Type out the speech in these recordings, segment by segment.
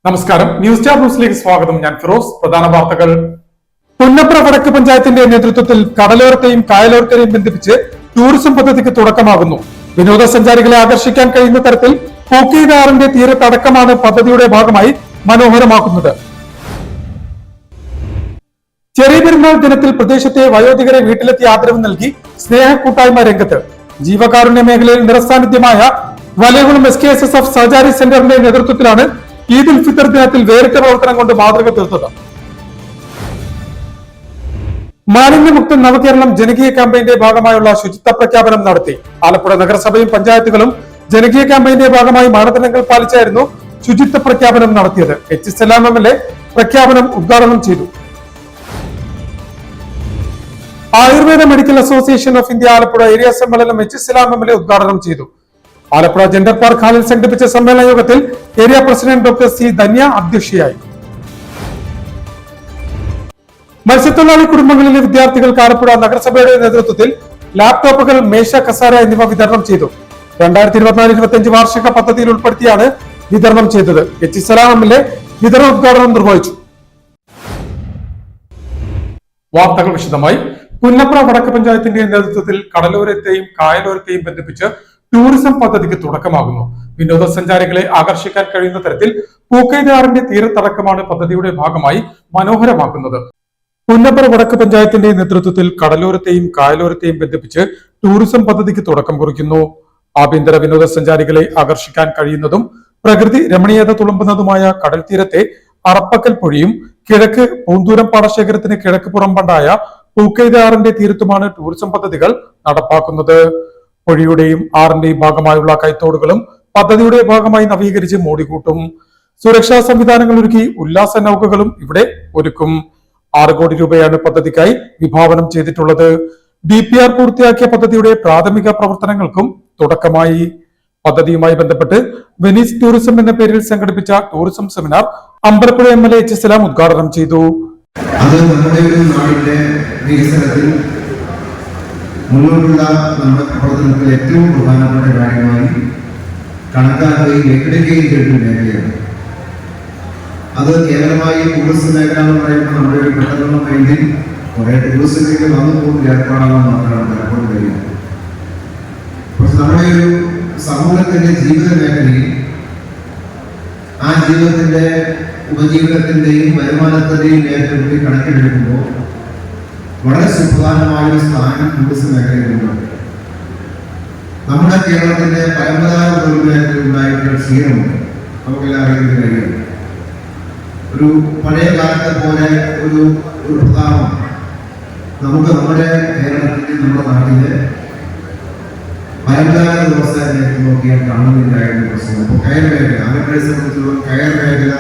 നമസ്കാരം. News star ന്യൂസിലേക്ക് സ്വാഗതം. ഞാൻ ഫിറോസ്. പ്രധാന വാർത്തകൾ. പുന്നപ്ര വടക്ക് പഞ്ചായത്തിന്റെ നേതൃത്വത്തിൽ കടലോരത്തെയും കായലോരത്തെയും ബന്ധിപ്പിച്ച് ടൂറിസം പദ്ധതിക്ക് തുടക്കമാകുന്നു. വിനോദസഞ്ചാരികളെ ആകർഷിക്കാൻ കഴിയുന്ന തരത്തിൽ പൂക്കൈതാറിന്റെ തീരത്തടക്കമാണ് പദ്ധതിയുടെ ഭാഗമായി മനോഹരമാക്കുന്നത്. ചെറിയ പെരുന്നാൾ ദിനത്തിൽ പ്രദേശത്തെ വയോധികരെ വീട്ടിലെത്തി ആദരവ് നൽകി സ്നേഹ കൂട്ടായ്മ രംഗത്ത്. ജീവകാരുണ്യ മേഖലയിൽ നിറസാന്നിധ്യമായ വലയകുളം SKSSF സഹചാരി സെന്ററിന്റെ നേതൃത്വത്തിലാണ് ഈദ് ഉൽ ഫിത്തർ ദിനത്തിൽ വേറിട്ട പ്രവർത്തനം കൊണ്ട് മാതൃക തീർത്തത്. മാലിന്യമുക്ത നവകേരളം ജനകീയ ക്യാമ്പയിന്റെ ഭാഗമായുള്ള ശുചിത്വ പ്രഖ്യാപനം നടത്തി. ആലപ്പുഴ നഗരസഭയും പഞ്ചായത്തുകളും ജനകീയ ക്യാമ്പയിന്റെ ഭാഗമായി മാനദണ്ഡങ്ങൾ പാലിച്ചായിരുന്നു ശുചിത്വ പ്രഖ്യാപനം നടത്തിയത്. H. സലാം MLA പ്രഖ്യാപനം ഉദ്ഘാടനം ചെയ്തു. Ayurveda medical association of India Alappuzha area സമ്മേളനം H. സലാം MLA ഉദ്ഘാടനം ചെയ്തു. ആലപ്പുഴ ജെൻഡർ പാർക്ക് ഹാളിൽ സംഘടിപ്പിച്ച സമ്മേളന യോഗത്തിൽ area president doctor C. Dhanya അധ്യക്ഷയായി. മത്സ്യത്തൊഴിലാളി കുടുംബങ്ങളിലെ വിദ്യാർത്ഥികൾക്ക് ആലപ്പുഴ നഗരസഭയുടെ നേതൃത്വത്തിൽ ലാപ്ടോപ്പുകൾ, മേശ, കസാര എന്നിവ വിതരണം ചെയ്തു. 2024-25 വാർഷിക പദ്ധതിയിൽ ഉൾപ്പെടുത്തിയാണ് വിതരണം ചെയ്തത്. H. സലാം MLA വിതരണോദ്ഘാടനം നിർവഹിച്ചു. വാർത്തകൾ വിശദമായി. പുന്നപ്ര വടക്ക് പഞ്ചായത്തിന്റെ നേതൃത്വത്തിൽ കടലോരത്തെയും കായലോരത്തെയും ബന്ധിപ്പിച്ച് ടൂറിസം പദ്ധതിക്ക് തുടക്കമാകുന്നു. വിനോദസഞ്ചാരികളെ ആകർഷിക്കാൻ കഴിയുന്ന തരത്തിൽ പൂക്കൈതാറിന്റെ തീരത്തടക്കമാണ് പദ്ധതിയുടെ ഭാഗമായി മനോഹരമാക്കുന്നത്. പുന്നപ്ര വടക്ക് പഞ്ചായത്തിന്റെ നേതൃത്വത്തിൽ കടലോരത്തെയും കായലോരത്തെയും ബന്ധിപ്പിച്ച് ടൂറിസം പദ്ധതിക്ക് തുടക്കം കുറിക്കുന്നു. ആഭ്യന്തര വിനോദസഞ്ചാരികളെ ആകർഷിക്കാൻ കഴിയുന്നതും പ്രകൃതി രമണീയത തുളുമ്പുന്നതുമായ കടൽ തീരത്തെ അറപ്പക്കൽ പൊഴിയും കിഴക്ക് പൂന്തൂരം പാടശേഖരത്തിന് കിഴക്ക് പുറംപണ്ടായ പൂക്കൈതാറിന്റെ തീരത്തുമാണ് ടൂറിസം പദ്ധതികൾ നടപ്പാക്കുന്നത്. പൊഴിയുടെയും ആറിന്റെയും ഭാഗമായുള്ള കൈത്തോടുകളും പദ്ധതിയുടെ ഭാഗമായി നവീകരിച്ച് മോടിക്കൂട്ടും. സുരക്ഷാ സംവിധാനങ്ങൾ ഒരുക്കി ഉല്ലാസ നൗകകളും ഇവിടെ ഒരുക്കും. 6 കോടി രൂപയാണ് പദ്ധതിക്കായി വിഭാവനം ചെയ്തിട്ടുള്ളത്. DPR പൂർത്തിയാക്കിയ പദ്ധതിയുടെ പ്രാഥമിക പ്രവർത്തനങ്ങൾക്കും തുടക്കമായി. പദ്ധതിയുമായി ബന്ധപ്പെട്ട് വെനീസ് ടൂറിസം എന്ന പേരിൽ സംഘടിപ്പിച്ച tourism seminar Ambalappuzha MLA H. സലാം ഉദ്ഘാടനം ചെയ്തു. അത് നമ്മുടെ ഒരു നാടിന്റെ വികസനത്തിൽ മുന്നോട്ടുള്ള നമ്മുടെ പ്രവർത്തനത്തിൽ ഏറ്റവും പ്രധാനപ്പെട്ട കാര്യമായി കണക്കാക്കുകയും ഏറ്റെടുക്കുകയും ചെയ്തിട്ടുള്ള മേഖലയാണ്. അത് കേവലമായി ടൂറിസം മേഖല എന്ന് പറയുമ്പോൾ നമ്മുടെ ഒരു പെട്ടെന്നുള്ള മൈൻഡിൽ കുറെ ടൂറിസത്തിലേക്ക് വന്നു പോകുന്ന ഏർപ്പാടാണെന്ന് മാത്രമാണ് പലപ്പോഴും കഴിയുന്നത്. പക്ഷെ നമ്മുടെ ഒരു സമൂഹത്തിന്റെ ജീവിത മേഖലയിൽ ആ ജീവിതത്തിന്റെ ഉപജീവനത്തിന്റെയും വരുമാനത്തിന്റെയും മേഖലയിൽ കണക്കിലെടുക്കുമ്പോൾ വളരെ സുപ്രധാനമായ ഒരു സ്ഥാനം ടൂറിസം മേഖലയിലുണ്ട്. നമ്മുടെ കേരളത്തിന്റെ പരമ്പരാഗത തൊഴിൽ മേഖലയിൽ ഉണ്ടായിട്ടുള്ള ക്ഷീണമുണ്ട്. നമുക്കെല്ലാം അറിയുന്ന കാര്യമാണ്. ഒരു പഴയ കാലത്തെ പോലെ ഒരു പ്രതാപം നമുക്ക് നമ്മുടെ കേരളത്തിൽ നമ്മുടെ നാട്ടിലെ പരമ്പരാഗത വ്യവസായ മേഖല നോക്കിയാൽ കാണുന്നില്ലായിരുന്നു പ്രശ്നം. ഇപ്പോൾ കയർ മേഖല, ആലപ്പുഴയെ സംബന്ധിച്ചിടത്തോളം കയർ മേഖല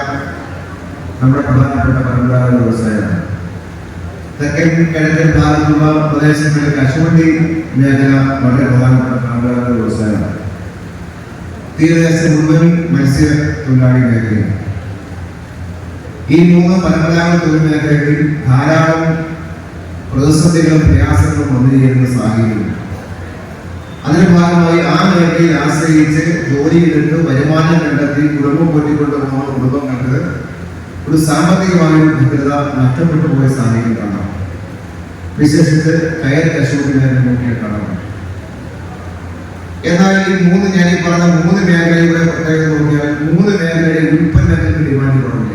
നമ്മുടെ പ്രധാനപ്പെട്ട പരമ്പരാഗത വ്യവസായമാണ്. തെക്കൻ കിഴക്കൻ ഭാഗത്തുള്ള പ്രദേശങ്ങളിലെ കശുവണ്ടി മേഖല വളരെ പ്രധാനപ്പെട്ട പരമ്പരാഗത വ്യവസായമാണ്. തീരദേശം മുഴുവൻ മത്സ്യ തൊഴിലാളി മേഖലയാണ്. ഈ 3 പരമ്പരാഗത തൊഴിൽ മേഖലകളിൽ ധാരാളം പ്രതിസന്ധികളും പ്രയാസങ്ങളും വന്നുചേരുന്ന സാഹചര്യം. അതിന്റെ ഭാഗമായി ആ മേഖലയിൽ ആശ്രയിച്ച് ജോലിയെടുത്ത് വരുമാനം കണ്ടെത്തി കുടുംബം പൊട്ടിക്കൊണ്ടു പോകുന്ന കുടുംബങ്ങൾക്ക് ഒരു സാമ്പത്തികമായ ഭദ്രത നഷ്ടപ്പെട്ടു പോയ സാഹചര്യം കാണാം. വിശേഷിച്ച് കയർ കശുവണ്ടി മേഖല നോക്കിയാൽ കാണാം. എന്നാൽ ഞാൻ ഈ പറഞ്ഞ 3 മേഖലയുടെ പ്രത്യേകത നോക്കിയാൽ 3 മേഖലയുടെ ഉൽപ്പന്നങ്ങൾക്ക് ഡിമാൻഡ് കുറവില്ല.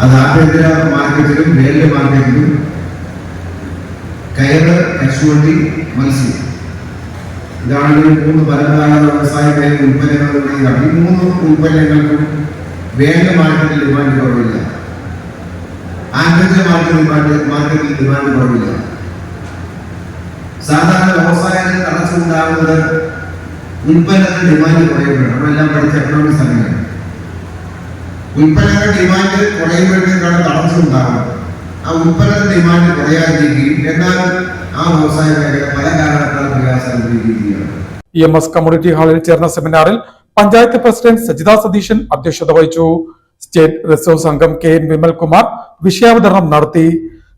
അത് ആഭ്യന്തര മാർക്കറ്റിലും വേൾഡ് മാർക്കറ്റിലും കയറ്, കശുവണ്ടി, മത്സ്യം, ഇതാണ് 3 പരമ്പരാഗത വ്യവസായ മേഖല ഉൽപ്പന്നങ്ങളുടെ. ഈ 3 ഉൽപ്പന്നങ്ങൾക്കും വേൾഡ് മാർക്കറ്റിൽ ഡിമാൻഡ് കുറവില്ല. ആഭ്യന്തര മാർക്കറ്റിൽ ഡിമാൻഡ് കുറവില്ല. സാധാരണ വ്യവസായത്തിൽ തടസ്സമുണ്ടാകുന്നത് ഉൽപ്പന്നത്തിന് ഡിമാൻഡ് കുറയുകയാണ്. നമ്മളെല്ലാം പഠിച്ച എക്കണോമിക്സ് അങ്ങനെയാണ്. ഉൽപ്പന്നങ്ങളുടെ ഡിമാൻഡ് കുറയുമ്പോഴത്തേക്കാണ് തടസ്സമുണ്ടാകുന്നത്. ആ ഉൽപ്പന്നത്തിന്റെ ഡിമാൻഡ് കുറയാതിരിക്കുകയും എന്നാൽ ആ വ്യവസായ മേഖല പല കാരണത്താൽ പ്രയാസം അനുഭവിക്കുകയാണ്. EMS കമ്മ്യൂണിറ്റി ഹാളിൽ ചേർന്ന സെമിനാറിൽ പഞ്ചായത്ത് പ്രസിഡന്റ് സജിത സതീശൻ അധ്യക്ഷത വഹിച്ചു. സ്റ്റേറ്റ് റിസർവ് അംഗം KN വിമൽകുമാർ വിഷയാവതരണം നടത്തി.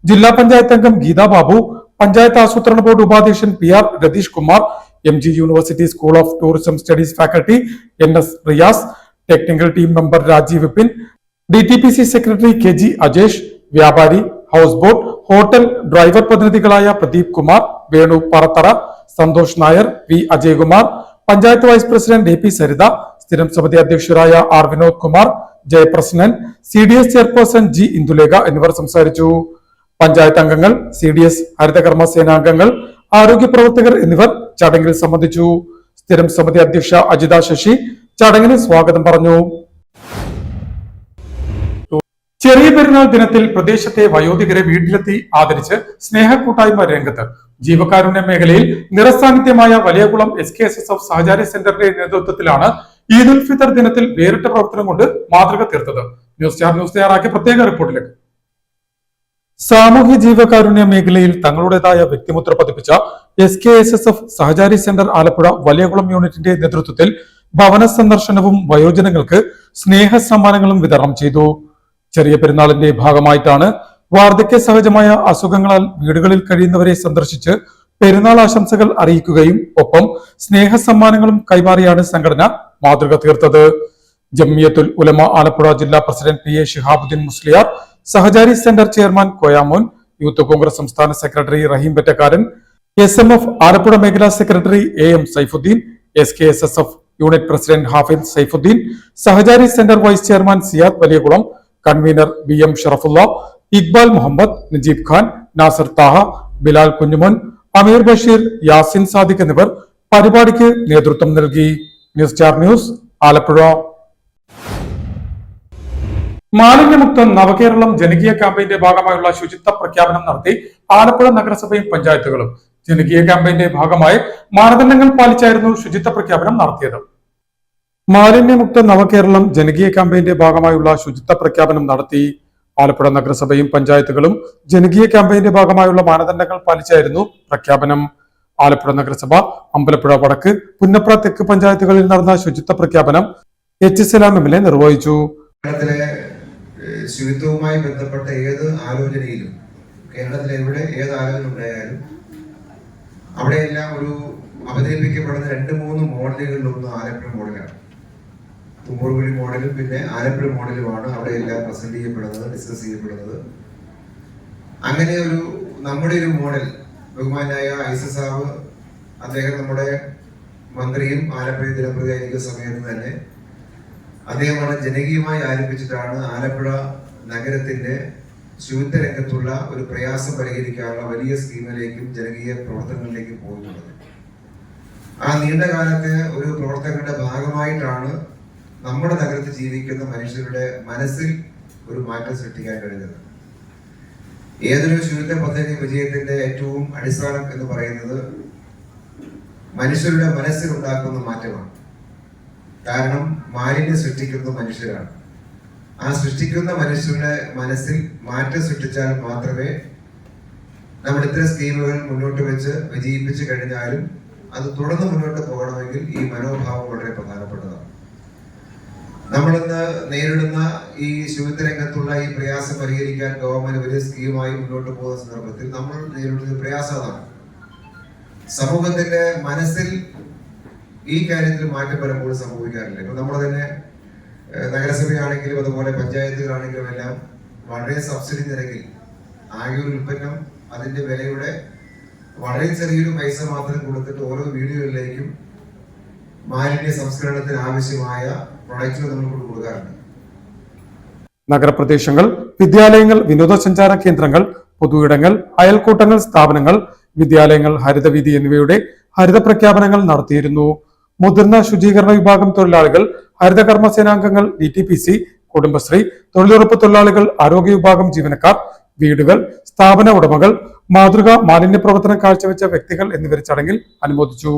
ജില്ലാ പഞ്ചായത്ത് അംഗം ഗീതാ ബാബു, പഞ്ചായത്ത് ആസൂത്രണ ബോർഡ് ഉപാധ്യക്ഷൻ PR Ratheesh Kumar, MG university school of tourism studies faculty NS Riyas, technical team member Rajeev Vipin, DTPC secretary KG Ajesh, വ്യാപാരി, ഹൗസ് ബോട്ട്, ഹോട്ടൽ ഡ്രൈവർ പ്രതിനിധികളായ Pradeep Kumar, Venu Parathara, Santhosh Nair, V Ajaykumar, panchayat vice president AP Saritha, സ്ഥിരം സമിതി അധ്യക്ഷരായ R Vinod Kumar, Jayaprasannan, CDS chairperson G Indulekha എന്നിവർ സംസാരിച്ചു. പഞ്ചായത്ത് അംഗങ്ങൾ, CDS ഹരിതകർമ്മ സേനാംഗങ്ങൾ, ആരോഗ്യ പ്രവർത്തകർ എന്നിവർ ചടങ്ങിൽ സംബന്ധിച്ചു. സ്ഥിരം സമിതി അധ്യക്ഷ അജിത ശശി ചടങ്ങിന് സ്വാഗതം പറഞ്ഞു. ചെറിയ പെരുന്നാൾ ദിനത്തിൽ പ്രദേശത്തെ വയോധികരെ വീട്ടിലെത്തി ആദരിച്ച് സ്നേഹക്കൂട്ടായ്മ രംഗത്ത്. ജീവകാരുണ്യ മേഖലയിൽ നിറസാന്നിധ്യമായ വലിയകുളം SKSSF സഹചാരി സെന്ററിന്റെ നേതൃത്വത്തിലാണ് ഈദ് ഉൽ ഫിത്തർ ദിനത്തിൽ വേറിട്ട പ്രവർത്തനം കൊണ്ട് മാതൃക തീർത്തത്. ന്യൂസ് തയ്യാറാക്കിയ പ്രത്യേക റിപ്പോർട്ടിലേക്ക്. സാമൂഹ്യ ജീവകാരുണ്യ മേഖലയിൽ തങ്ങളുടേതായ വ്യക്തിമുദ്ര പതിപ്പിച്ച SKSSF സഹചാരി സെന്റർ ആലപ്പുഴ വലിയകുളം യൂണിറ്റിന്റെ നേതൃത്വത്തിൽ ഭവന സന്ദർശനവും വയോജനങ്ങൾക്ക് സ്നേഹ സമ്മാനങ്ങളും വിതരണം ചെയ്തു. ചെറിയ പെരുന്നാളിന്റെ ഭാഗമായിട്ടാണ് വാർദ്ധക്യ സഹജമായ അസുഖങ്ങളാൽ വീടുകളിൽ കഴിയുന്നവരെ സന്ദർശിച്ച് പെരുന്നാൾ ആശംസകൾ അറിയിക്കുകയും ഒപ്പം സ്നേഹ സമ്മാനങ്ങളും കൈമാറിയാണ് സംഘടന മാതൃക തീർത്തത്. ജമിയത്തുൽ ഉലമ ആലപ്പുഴ ജില്ലാ president PA Shihabuddin Musliyar, Sahachari centre chairman Koyamon, youth Congress സംസ്ഥാന സെക്രട്ടറി റഹീം പെറ്റക്കാരൻ, SMF ആലപ്പുഴ മേഖലാ secretary AM Saifuddin, SKSSF unit president Hafid Saifuddin, Sahachari centre vice chairman Siyad Valiyakulam, convener BM Sharafulla, Iqbal Muhammad, Najeeb Khan, Nasar Thaha, Bilal Kunjumon, Ameer Basheer, Yasin Sadiq എന്നിവർ പരിപാടിക്ക് നേതൃത്വം നൽകി. ന്യൂസ് ആലപ്പുഴ. മാലിന്യമുക്ത നവകേരളം ജനകീയ ക്യാമ്പയിന്റെ ഭാഗമായുള്ള ശുചിത്വ പ്രഖ്യാപനം നടത്തി ആലപ്പുഴ നഗരസഭയും പഞ്ചായത്തുകളും. ജനകീയ ക്യാമ്പയിന്റെ ഭാഗമായി മാനദണ്ഡങ്ങൾ പാലിച്ചായിരുന്നു ശുചിത്വ പ്രഖ്യാപനം നടത്തിയത്. മാലിന്യമുക്ത നവകേരളം ജനകീയ ക്യാമ്പയിന്റെ ഭാഗമായുള്ള ശുചിത്വ പ്രഖ്യാപനം നടത്തി. ആലപ്പുഴ നഗരസഭയും പഞ്ചായത്തുകളും ജനകീയ ക്യാമ്പയിന്റെ ഭാഗമായുള്ള മാനദണ്ഡങ്ങൾ പാലിച്ചായിരുന്നു പ്രഖ്യാപനം. ആലപ്പുഴ നഗരസഭ, അമ്പലപ്പുഴ വടക്ക്, പുന്നപ്ര തെക്ക് പഞ്ചായത്തുകളിൽ നടന്ന ശുചിത്വ പ്രഖ്യാപനം HSLM MLA നിർവഹിച്ചു. ശുചിത്വവുമായി ബന്ധപ്പെട്ട ഏത് ആലോചനയിലും, കേരളത്തിൽ എവിടെ ഏത് ആലോചന ഉണ്ടായാലും അവിടെയെല്ലാം ഒരു അവതരിപ്പിക്കപ്പെടുന്ന 2-3 മോഡലുകളിലൊന്ന് ആലപ്പുഴ മോഡലാണ്. തുമ്പൂർകുഴി മോഡലും പിന്നെ ആലപ്പുഴ മോഡലുമാണ് അവിടെ എല്ലാം പ്രസന്റ് ചെയ്യപ്പെടുന്നത്, ഡിസ്കസ് ചെയ്യപ്പെടുന്നത്. അങ്ങനെ നമ്മുടെ ഒരു മോഡൽ ബഹുമാനായ ഐസസാവ് അദ്ദേഹം നമ്മുടെ മന്ത്രിയും ആലപ്പുഴ ദിനപ്രതിയായിരിക്കുന്ന സമയത്ത് തന്നെ അദ്ദേഹമാണ് ജനകീയമായി ആരംഭിച്ചിട്ടാണ് ആലപ്പുഴ നഗരത്തിന്റെ ശുചിത്വ രംഗത്തുള്ള ഒരു പ്രയാസം പരിഹരിക്കാനുള്ള വലിയ സ്കീമിലേക്കും ജനകീയ പ്രവർത്തനങ്ങളിലേക്കും പോകുന്നത്. ആ നീണ്ട കാലത്തെ ഒരു പ്രവർത്തനങ്ങളുടെ ഭാഗമായിട്ടാണ് നമ്മുടെ നഗരത്തിൽ ജീവിക്കുന്ന മനുഷ്യരുടെ മനസ്സിൽ ഒരു മാറ്റം സൃഷ്ടിക്കാൻ കഴിയുന്നത്. ഏതൊരു ശുചിത്വ പദ്ധതി വിജയത്തിന്റെ ഏറ്റവും അടിസ്ഥാനം എന്ന് പറയുന്നത് മനുഷ്യരുടെ മനസ്സിൽ ഉണ്ടാക്കുന്ന മാറ്റമാണ്. കാരണം മാലിന്യം സൃഷ്ടിക്കുന്ന മനുഷ്യരാണ്. ആ സൃഷ്ടിക്കുന്ന മനുഷ്യരുടെ മനസ്സിൽ മാറ്റം സൃഷ്ടിച്ചാൽ മാത്രമേ നമ്മൾ ഇത്തരം സ്കീമുകൾ മുന്നോട്ട് വെച്ച് വിജയിപ്പിച്ചു കഴിഞ്ഞാലും അത് തുടർന്ന് മുന്നോട്ട് പോകണമെങ്കിൽ ഈ മനോഭാവം വളരെ പ്രധാനപ്പെട്ടതാണ്. നമ്മളിന്ന് നേരിടുന്ന ഈ ശുചിത്വ രംഗത്തുള്ള ഈ പ്രയാസം പരിഹരിക്കാൻ ഗവൺമെന്റ് വലിയ സ്കീമായി മുന്നോട്ട് പോകുന്ന സന്ദർഭത്തിൽ നമ്മൾ നേരിടുന്ന പ്രയാസം അതാണ്. സമൂഹത്തിന്റെ മനസ്സിൽ ഈ കാര്യത്തിൽ മാറ്റം പലപ്പോഴും സംഭവിക്കാറില്ല. ഇപ്പൊ നമ്മൾ തന്നെ നഗരസഭയാണെങ്കിലും അതുപോലെ പഞ്ചായത്തുകളാണെങ്കിലും എല്ലാം വളരെ സബ്സിഡി നിരക്കിൽ ആകെ ഒരു ഉൽപ്പന്നം അതിന്റെ വിലയുടെ വളരെ ചെറിയൊരു പൈസ മാത്രം കൊടുത്തിട്ട് ഓരോ വീടുകളിലേക്കും മാലിന്യ സംസ്കരണത്തിന് ആവശ്യമായ പ്രൊഡക്റ്റുകൾ നമ്മൾ കൊടുക്കാറുണ്ട്. നഗരപ്രദേശങ്ങൾ, വിദ്യാലയങ്ങൾ, വിനോദസഞ്ചാര കേന്ദ്രങ്ങൾ, പൊതുയിടങ്ങൾ, അയൽക്കൂട്ടങ്ങൾ, സ്ഥാപനങ്ങൾ, വിദ്യാലയങ്ങൾ, ഹരിതവീതി എന്നിവയുടെ ഹരിത പ്രഖ്യാപനങ്ങൾ നടത്തിയിരുന്നു. മുതിർന്ന ശുചീകരണ വിഭാഗം തൊഴിലാളികൾ, ഹരിതകർമ്മ സേനാംഗങ്ങൾ, DTPC, കുടുംബശ്രീ, തൊഴിലുറപ്പ് തൊഴിലാളികൾ, ആരോഗ്യ വിഭാഗം ജീവനക്കാർ, വീടുകൾ, സ്ഥാപന ഉടമകൾ, മാതൃകാ മാലിന്യ പ്രവർത്തനം കാഴ്ചവെച്ച വ്യക്തികൾ എന്നിവരെ ചടങ്ങിൽ അനുമോദിച്ചു.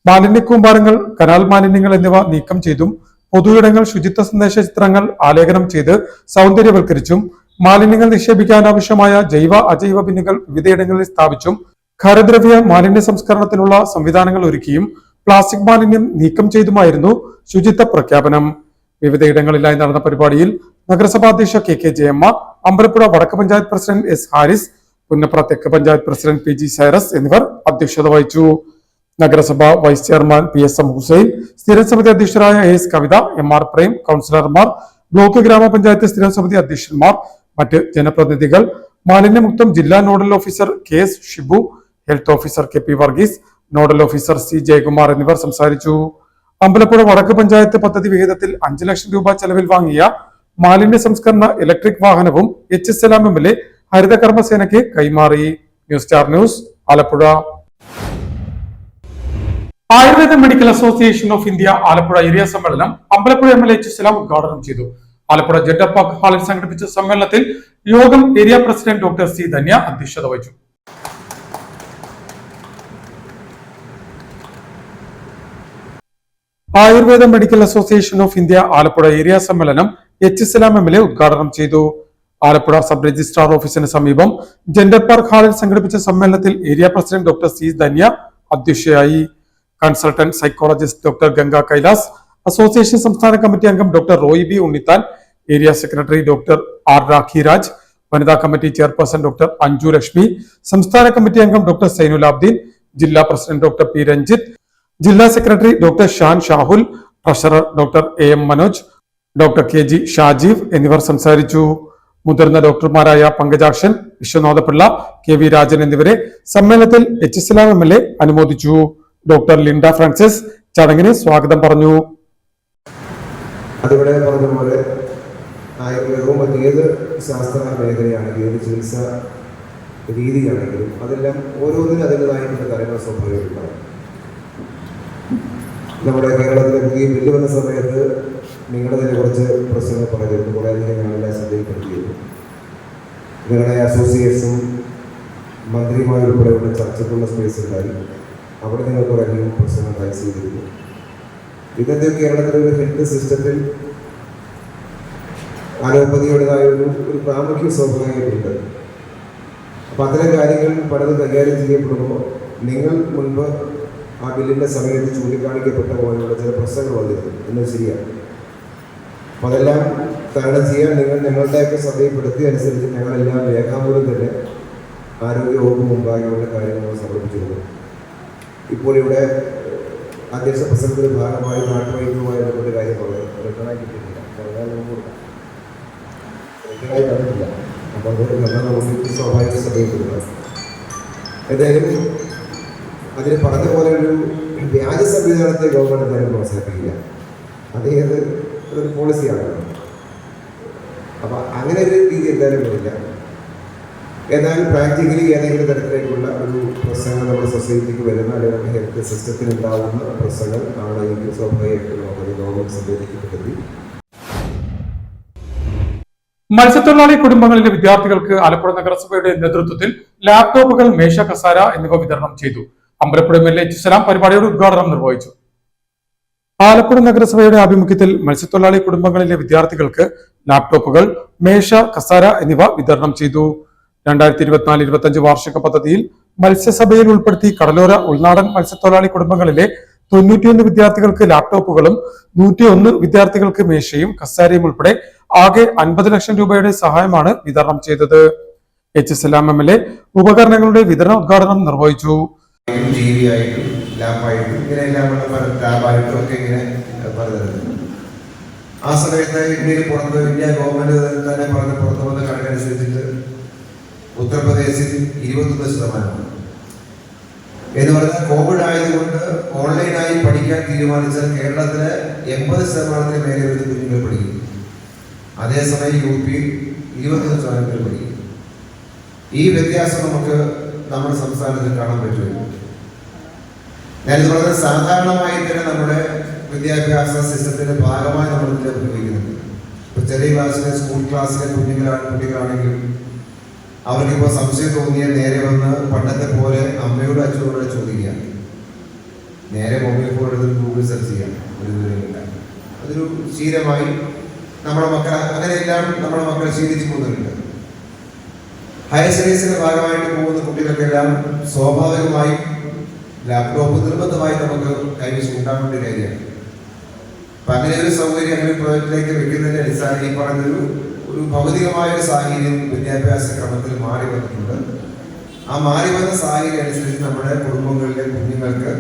മാലിന്യ കൂമ്പാരങ്ങൾ, കനാൽ മാലിന്യങ്ങൾ എന്നിവ നീക്കം ചെയ്തും പൊതുയിടങ്ങൾ ശുചിത്വ സന്ദേശ ചിത്രങ്ങൾ ആലേഖനം ചെയ്ത് സൗന്ദര്യവൽക്കരിച്ചും മാലിന്യങ്ങൾ നിക്ഷേപിക്കാൻ ആവശ്യമായ ജൈവ അജൈവ ബിന്നുകൾ വിവിധയിടങ്ങളിൽ സ്ഥാപിച്ചും ഖരദ്രവ്യ മാലിന്യ സംസ്കരണത്തിനുള്ള സംവിധാനങ്ങൾ ഒരുക്കിയും പ്ലാസ്റ്റിക് മാലിന്യം നീക്കം ചെയ്തുമായിരുന്നു ശുചിത്വ പ്രഖ്യാപനം. വിവിധയിടങ്ങളിലായി നടന്ന പരിപാടിയിൽ നഗരസഭാ അധ്യക്ഷ KK ജയമ്മ, അമ്പലപ്പുഴ വടക്ക് പഞ്ചായത്ത് പ്രസിഡന്റ് S ഹാരിസ്, പുന്നപ്ര തെക്ക് പഞ്ചായത്ത് പ്രസിഡന്റ് PG സൈറസ് എന്നിവർ അധ്യക്ഷത വഹിച്ചു. നഗരസഭ വൈസ് ചെയർമാൻ PSM ഹുസൈൻ, സ്ഥിരം സമിതി അധ്യക്ഷരായ AS കവിത, MR പ്രേം, കൗൺസിലർമാർ, ബ്ലോക്ക് ഗ്രാമപഞ്ചായത്ത് സ്ഥിരം സമിതി അധ്യക്ഷന്മാർ, മറ്റ് ജനപ്രതിനിധികൾ, മാലിന്യമുക്തം ജില്ലാ nodal officer KS Shibu, health officer KP Varghese, nodal officer C Jayakumar എന്നിവർ സംസാരിച്ചു. അമ്പലപ്പുഴ വടക്ക് പഞ്ചായത്ത് പദ്ധതി വിഹിതത്തിൽ 5 ലക്ഷം രൂപ ചെലവിൽ വാങ്ങിയ മാലിന്യ സംസ്കരണ ഇലക്ട്രിക് വാഹനവും HSLM MLA ഹരിതകർമ്മസേനയ്ക്ക് കൈമാറി. News star news, Alappuzha. Ayurveda medical association of India Alappuzha area സമ്മേളനം അമ്പലപ്പുഴ MLA HSLM ഉദ്ഘാടനം ചെയ്തു. ആലപ്പുഴ ജെൻഡർ പാർക്ക് ഹാളിൽ സംഘടിപ്പിച്ച സമ്മേളനത്തിൽ യോഗം area president doctor C Dhanya അധ്യക്ഷത വഹിച്ചു. Ayurveda medical association of India Alappuzha area സമ്മേളനം HSLM MLA ഉദ്ഘാടനം ചെയ്തു. ആലപ്പുഴ സബ് രജിസ്ട്രാർ ഓഫീസിന് സമീപം ജെൻഡർ പാർക്ക് ഹാളിൽ സംഘടിപ്പിച്ച സമ്മേളനത്തിൽ area president doctor C Dhanya അധ്യക്ഷയായി. Consultant psychologist doctor Ganga Kailas, association സംസ്ഥാന കമ്മിറ്റി അംഗം doctor Roy B Unnithan, area secretary doctor R Rakhiraj, വനിതാ committee chairperson doctor Anju Lakshmi, സംസ്ഥാന കമ്മിറ്റി അംഗം ഡോക്ടർ സൈനുൽ ആബ്ദീൻ, ജില്ലാ പ്രസിഡന്റ് ഡോക്ടർ P രഞ്ജിത്ത്, ജില്ലാ secretary doctor Shan Shahul, treasurer doctor AM Manoj, doctor KG Shajeev എന്നിവർ സംസാരിച്ചു. മുതിർന്ന ഡോക്ടർമാരായ പങ്കജാക്ഷൻ, വിശ്വനാഥപിള്ള, KV രാജൻ എന്നിവരെ സമ്മേളനത്തിൽ HSLM MLA അനുമോദിച്ചു. ഡോക്ടർ ലിൻഡ ഫ്രാൻസിസ് ചടങ്ങിന് സ്വാഗതം പറഞ്ഞു. അതുപോലെ പറഞ്ഞതുപോലെ ആയുർവേദവും മറ്റേത് ശാസ്ത്ര മേഖലയാണെങ്കിലും ഏത് ചികിത്സ രീതിയാണെങ്കിലും അതെല്ലാം ഓരോന്നിനും അതിൻ്റെതായിട്ടുള്ള കാര്യങ്ങൾ സ്വാഭാവികമുണ്ടാകും. നമ്മുടെ കേരളത്തിലെ പുതിയ ബില്ല് വന്ന സമയത്ത് നിങ്ങളുടെ കുറച്ച് പ്രശ്നങ്ങൾ പറഞ്ഞിരുന്നു, കുറേയധികം ഞങ്ങളെല്ലാം ശ്രദ്ധയിൽപ്പെടുത്തിയിരുന്നു. നിങ്ങളുടെ അസോസിയേഷനും മന്ത്രിമാരുൾപ്പെടെയുള്ള ചർച്ചയ്ക്കുള്ള സ്പേസ് ഉണ്ടായി. അവിടെ നിങ്ങൾ കുറേയധികം പ്രശ്നങ്ങൾ ഫേസ് ചെയ്തിരുന്നു. ഇന്നത്തെ കേരളത്തിലെ ഒരു ഹെൽത്ത് സിസ്റ്റത്തിൽ അലോപ്പതിയുടേതായ ഒരു പ്രാമുഖ്യം സ്വാഭാവികമായിട്ടുണ്ട്. അപ്പം അത്തരം കാര്യങ്ങൾ പലതും കൈകാര്യം ചെയ്യപ്പെടുമ്പോൾ നിങ്ങൾ മുൻപ് ആ ബില്ലിൻ്റെ സമയത്ത് ചൂണ്ടിക്കാണിക്കപ്പെട്ട പോലെയുള്ള ചില പ്രശ്നങ്ങൾ വന്നിരുന്നു എന്നത് ശരിയാണ്. അപ്പം അതെല്ലാം തരണം ചെയ്യാൻ നിങ്ങൾ ഞങ്ങളുടെയൊക്കെ ശ്രദ്ധയിൽപ്പെടുത്തിയ അനുസരിച്ച് ഞങ്ങളെല്ലാം രേഖാമൂലം തന്നെ ആരോഗ്യവകുപ്പ് മുമ്പാകെയുള്ള കാര്യങ്ങൾ സമർപ്പിച്ചിരുന്നു. ഇപ്പോൾ ഇവിടെ അധ്യക്ഷ പ്രസംഗത്തിന്റെ ഭാഗമായി നാട്ടുവൈദ്യുമായി ബന്ധപ്പെട്ട കാര്യം പറഞ്ഞു. റിട്ടേണായി കിട്ടിയിട്ടില്ല, പറഞ്ഞാൽ നമുക്ക് റിട്ടേണായി തന്നിട്ടില്ല. അപ്പോൾ അത് നമുക്ക് സ്വാഭാവിക ശ്രദ്ധയിൽപ്പെടുന്നത്. എന്തായാലും അതിന് പറഞ്ഞ പോലെ ഒരു വ്യാജ സംവിധാനത്തെ ഗവൺമെന്റ് എന്തായാലും പ്രോത്സാഹിപ്പിക്കില്ല. അതേത് അതൊരു പോളിസിയാണ്. അപ്പം അങ്ങനെ ഒരു രീതി എന്തായാലും വരില്ല. എന്നാൽ പ്രാക്ടിക്കലി ഏതെങ്കിലും തരത്തിലേക്കുള്ള ഒരു പ്രശ്നങ്ങൾ നമ്മുടെ സൊസൈറ്റിക്ക് വരുന്ന അല്ലെങ്കിൽ നമ്മുടെ ഹെൽത്ത് സിസ്റ്റത്തിന് ഉണ്ടാവുന്ന പ്രശ്നങ്ങൾ ആണെങ്കിൽ സ്വാഭാവികമായിട്ടും നമുക്കത് ഗവൺമെന്റ് ശ്രദ്ധയിലേക്ക്. മത്സ്യത്തൊഴിലാളി കുടുംബങ്ങളിലെ വിദ്യാർത്ഥികൾക്ക് ആലപ്പുഴ നഗരസഭയുടെ നേതൃത്വത്തിൽ ലാപ്ടോപ്പുകൾ, മേശ, കസാര എന്നിവ വിതരണം ചെയ്തു. അമ്പലപ്പുഴ MLA HSLM പരിപാടിയുടെ ഉദ്ഘാടനം നിർവഹിച്ചു. ആലപ്പുഴ നഗരസഭയുടെ ആഭിമുഖ്യത്തിൽ മത്സ്യത്തൊഴിലാളി കുടുംബങ്ങളിലെ വിദ്യാർത്ഥികൾക്ക് ലാപ്ടോപ്പുകൾ, മേശ, കസാര എന്നിവ വിതരണം ചെയ്തു. 2024-25 വാർഷിക പദ്ധതിയിൽ മത്സ്യസഭയിൽ ഉൾപ്പെടുത്തി കടലോര ഉൾനാടൻ മത്സ്യത്തൊഴിലാളി കുടുംബങ്ങളിലെ 91 വിദ്യാർത്ഥികൾക്ക് ലാപ്ടോപ്പുകളും 101 വിദ്യാർത്ഥികൾക്ക് മേശയും കസാരയും ഉൾപ്പെടെ ആകെ 50 ലക്ഷം രൂപയുടെ സഹായമാണ് വിതരണം ചെയ്തത്. HSLM MLA ഉപകരണങ്ങളുടെ വിതരണ ഉദ്ഘാടനം നിർവഹിച്ചു. ആ സമയത്ത് ഇന്ത്യയിൽ പുറത്ത് ഇന്ത്യ ഗവൺമെന്റ് തന്നെ പറഞ്ഞ പുറത്തു വന്ന കണക്കനുസരിച്ചിട്ട് ഉത്തർപ്രദേശിൽ 21% എന്ന് പറഞ്ഞാൽ കോവിഡ് ആയതുകൊണ്ട് ഓൺലൈനായി പഠിക്കാൻ തീരുമാനിച്ചാൽ കേരളത്തിലെ 80% മേലെ ഒരു കുഞ്ഞുങ്ങൾ പഠിക്കും. അതേസമയം UP 21% പഠിക്കും. ഈ വ്യത്യാസം നമുക്ക് നമ്മുടെ സംസ്ഥാനത്തിൽ കാണാൻ പറ്റുമോ? ഞാനിത് വളരെ സാധാരണമായി തന്നെ നമ്മുടെ വിദ്യാഭ്യാസ സിസ്റ്റത്തിന്റെ ഭാഗമായി നമ്മൾ ഇതിനെ ഉപയോഗിക്കുന്നുണ്ട്. ഇപ്പൊ ചെറിയ ക്ലാസ്സിലെ സ്കൂൾ ക്ലാസ്സിലെ കുട്ടികളാണെങ്കിൽ അവർക്കിപ്പോൾ സംശയം തോന്നിയാൽ നേരെ വന്ന് പണ്ടത്തെ പോലെ അമ്മയോട് അച്ഛനോട് ചോദിക്കുക, നേരെ മൊബൈൽ ഫോൺ എടുത്ത് ഗൂഗിൾ സെർച്ച് ചെയ്യാം, ഒരു വിവരമില്ല. അതൊരു ശീലമായി നമ്മുടെ മക്കൾ അങ്ങനെയെല്ലാം നമ്മുടെ മക്കൾ ശീലിച്ചു പോകുന്നുണ്ട്. ഹയർ സ്റ്റഡീസിന്റെ ഭാഗമായിട്ട് പോകുന്ന കുട്ടികൾക്കെല്ലാം സ്വാഭാവികമായും ലാപ്ടോപ്പ് നിർബന്ധമായി നമുക്ക് കൈവശം ഉണ്ടാവേണ്ട കാര്യമാണ്. അപ്പം അങ്ങനെ ഒരു സൗകര്യം അങ്ങനെ പ്രോജക്റ്റിലേക്ക് വെക്കുന്നതിന്റെ അടിസ്ഥാനം ഈ പറഞ്ഞൊരു ഭൗതികമായ ഒരു സാഹചര്യം വിദ്യാഭ്യാസ ക്രമത്തിൽ മാറി വന്നിട്ടുണ്ട്. ആ മാറി വന്ന സാഹചര്യം അനുസരിച്ച് നമ്മുടെ കുടുംബങ്ങളിലെ കുഞ്ഞുങ്ങൾക്ക്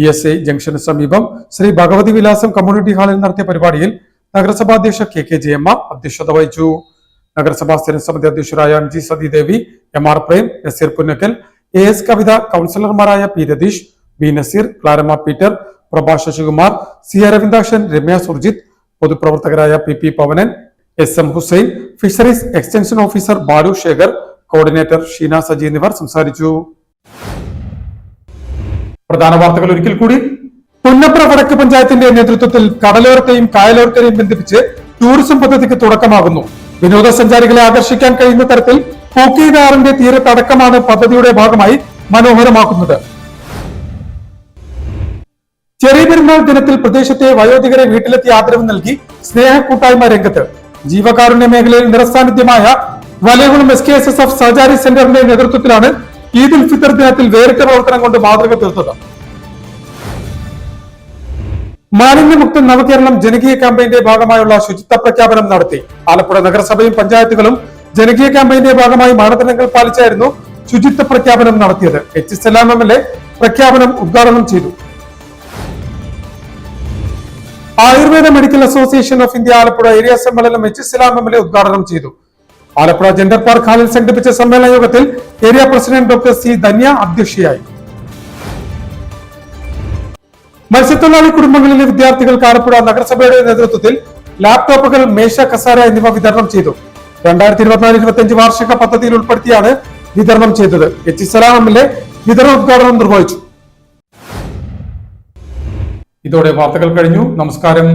ESI ജംഗ്ഷന് സമീപം ശ്രീ ഭഗവതി വിലാസം കമ്മ്യൂണിറ്റി ഹാളിൽ നടത്തിയ പരിപാടിയിൽ നഗരസഭാ അധ്യക്ഷ KK ജയമ്മ അധ്യക്ഷത വഹിച്ചു. നഗരസഭാ സ്ഥിരം സമിതി അധ്യക്ഷരായ MG Sathidevi, MR Prem, Naseer Punnakkal, AS Kavitha, കൗൺസിലർമാരായ P Ratheesh, B Naseer, Claramma Peter, Prabha Sasikumar, C Aravindakshan, Ramya Surjith, പൊതുപ്രവർത്തകരായ PP Pavanan, SM Hussain, fisheries extension officer Balu Sekhar, coordinator Sheena Saji എന്നിവർ സംസാരിച്ചു. പ്രധാന വാർത്തകൾ ഒരിക്കൽ കൂടി. പുന്നപ്ര വടക്ക് പഞ്ചായത്തിന്റെ നേതൃത്വത്തിൽ കടലോരത്തെയും കായലോരത്തെയും ബന്ധിപ്പിച്ച് ടൂറിസം പദ്ധതിക്ക് തുടക്കമാകുന്നു. വിനോദസഞ്ചാരികളെ ആകർഷിക്കാൻ കഴിയുന്ന തരത്തിൽ പൂക്കീടാറിന്റെ തീരത്തടക്കമാണ് പദ്ധതിയുടെ ഭാഗമായി മനോഹരമാക്കുന്നത്. ചെറിയ പെരുന്നാൾ ദിനത്തിൽ പ്രദേശത്തെ വയോധികരെ വീട്ടിലെത്തി ആദരവ് നൽകി സ്നേഹ കൂട്ടായ്മ രംഗത്ത്. ജീവകാരുണ്യ മേഖലയിൽ നിറസാന്നിധ്യമായ വലയകുളം SKSSF സഹചാരി സെന്ററിന്റെ നേതൃത്വത്തിലാണ് ഈദ് ഉൽ ഫിത്തർ ദിനത്തിൽ വേറിട്ട പ്രവർത്തനം കൊണ്ട് മാതൃക തീർത്തത്. മാലിന്യമുക്ത നവകേരളം ജനകീയ ക്യാമ്പയിന്റെ ഭാഗമായുള്ള ശുചിത്വ പ്രഖ്യാപനം നടത്തി. ആലപ്പുഴ നഗരസഭയും പഞ്ചായത്തുകളും ജനകീയ ക്യാമ്പയിന്റെ ഭാഗമായി മാനദണ്ഡങ്ങൾ പാലിച്ചായിരുന്നു ശുചിത്വ പ്രഖ്യാപനം നടത്തിയത്. H സലാം MLA പ്രഖ്യാപനം ഉദ്ഘാടനം ചെയ്തു. Ayurveda medical association of India Alappuzha area സമ്മേളനം H സലാം MLA ഉദ്ഘാടനം ചെയ്തു. ആലപ്പുഴ ജെൻഡർ പാർക്ക് ഹാളിൽ സംഘടിപ്പിച്ച സമ്മേളന യോഗത്തിൽ area president doctor C Dhanya അധ്യക്ഷയായി. മത്സ്യത്തൊഴിലാളി കുടുംബങ്ങളിലെ വിദ്യാർത്ഥികൾക്ക് ആലപ്പുഴ നഗരസഭയുടെ നേതൃത്വത്തിൽ ലാപ്ടോപ്പുകൾ, മേശ, കസാര എന്നിവ വിതരണം ചെയ്തു. 2024-25 വാർഷിക പദ്ധതിയിൽ ഉൾപ്പെടുത്തിയാണ് വിതരണം ചെയ്തത്. H സലാം MLA വിതരണോദ്ഘാടനം നിർവഹിച്ചു. ഇതോടെ വാർത്തകൾ കഴിഞ്ഞു. നമസ്കാരം.